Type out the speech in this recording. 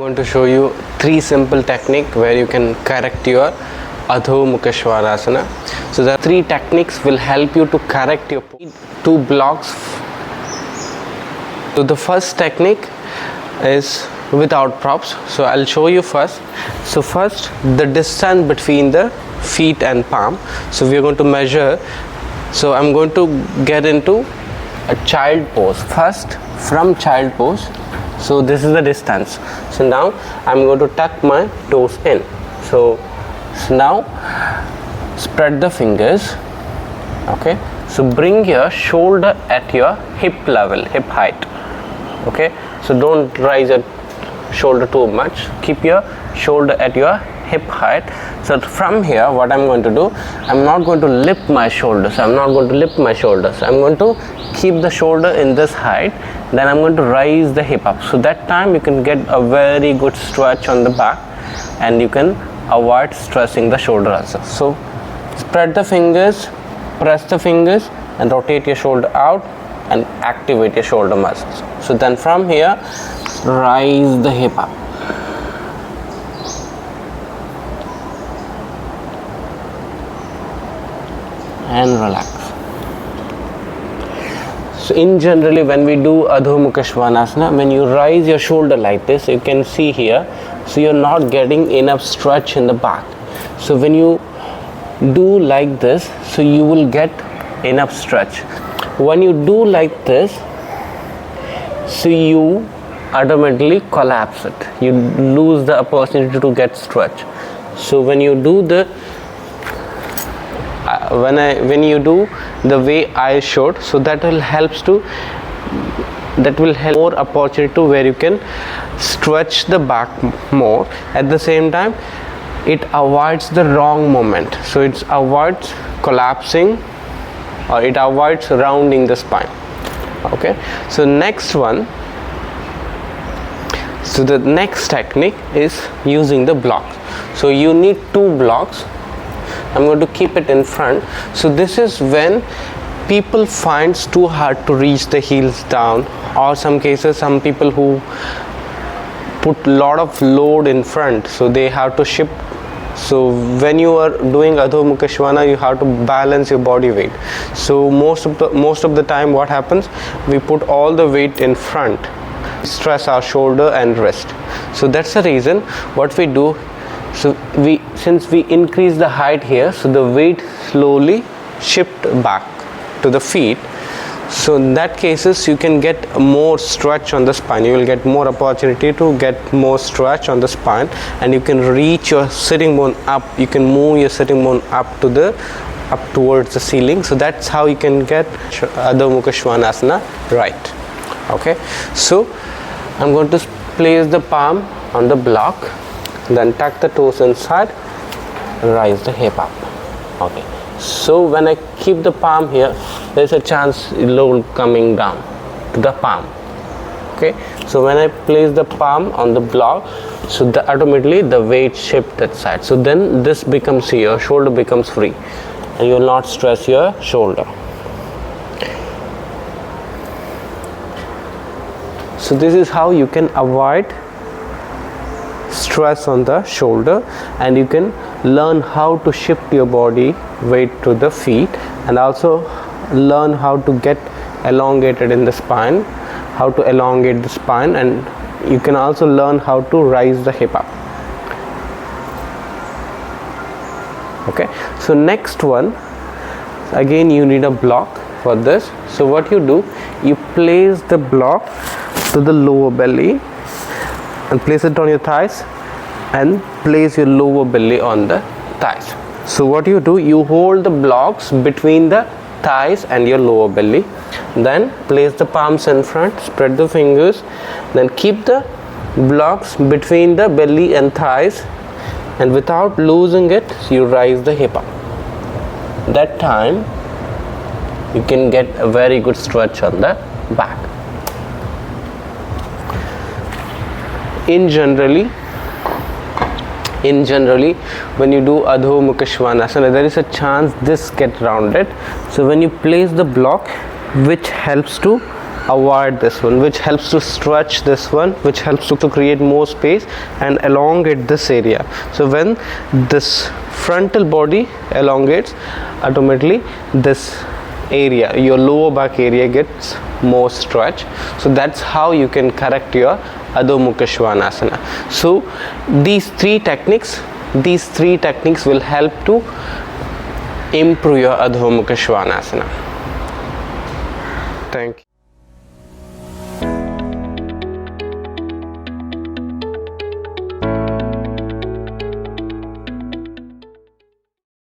going to show you 3 simple techniques where you can correct your Adho Mukha Svanasana. So the 3 techniques will help you to correct your 2 blocks. So the first technique is without props. So I'll show you first. So first, the distance between the feet and palm. So we are going to measure. So I'm going to get into a child pose first. From child pose, so this is the distance. So now I'm going to tuck my toes in. So now spread the fingers. Okay, so bring your shoulder at your hip level, hip height. Okay, so don't raise your shoulder too much, keep your shoulder at your hip height. So from here, what I'm going to do, I'm not going to lift my shoulders, I'm going to keep the shoulder in this height, then I'm going to raise the hip up. So that time you can get a very good stretch on the back and you can avoid stressing the shoulder also. So spread the fingers, press the fingers and rotate your shoulder out and activate your shoulder muscles. So then from here, rise the hip up. And relax. So in generally when we do Adho Mukha Svanasana, when you rise your shoulder like this, you can see here, so you're not getting enough stretch in the back. So when you do like this, so you will get enough stretch. When you do like this, so you automatically collapse it. You lose the opportunity to get stretch. So when you do the when you do the way I showed, so that will help more opportunity to where you can stretch the back more. At the same time, it avoids the wrong movement. So it avoids collapsing or it avoids rounding the spine. Okay, so next one. So the next technique is using the blocks. So you need 2 blocks. I'm going to keep it in front. So this is when people finds too hard to reach the heels down, or some cases some people who put lot of load in front, so they have to shift. So when you are doing Adho Mukha Svanasana, you have to balance your body weight. So most of the time what happens, we put all the weight in front, stress our shoulder and wrist. So that's the reason what we do. So since we increase the height here, so the weight slowly shift back to the feet. So in that cases you can get more stretch on the spine. You will get more opportunity to get more stretch on the spine, and you can reach your sitting bone up. You can move your sitting bone up towards the ceiling. So that's how you can get Adho Mukha Svanasana right. Okay, so I'm going to place the palm on the block, then tuck the toes inside, rise the hip up. Okay, so when I keep the palm here, there's a chance load coming down to the palm. Okay, so when I place the palm on the block, so automatically the weight shift that side. So then this becomes here, shoulder becomes free and you will not stress your shoulder. So this is how you can avoid stress on the shoulder, and you can learn how to shift your body weight to the feet, and also learn how to get elongated in the spine, how to elongate the spine, and you can also learn how to rise the hip up. Okay, so next one, again you need a block for this. So what you do, you place the block to the lower belly and place it on your thighs, and place your lower belly on the thighs. So what you do, you hold the blocks between the thighs and your lower belly, then place the palms in front, spread the fingers, then keep the blocks between the belly and thighs, and without losing it, you rise the hip up. That time you can get a very good stretch on the back. In generally, when you do Adho Mukha Svanasana, there is a chance this get rounded. So when you place the block, which helps to avoid this one, which helps to stretch this one, which helps to create more space and elongate this area. So when this frontal body elongates, automatically this area, your lower back area, gets more stretch. So that's how you can correct your Adho Mukha Svanasana. So these three techniques will help to improve your Adho Mukha Svanasana. Thank you.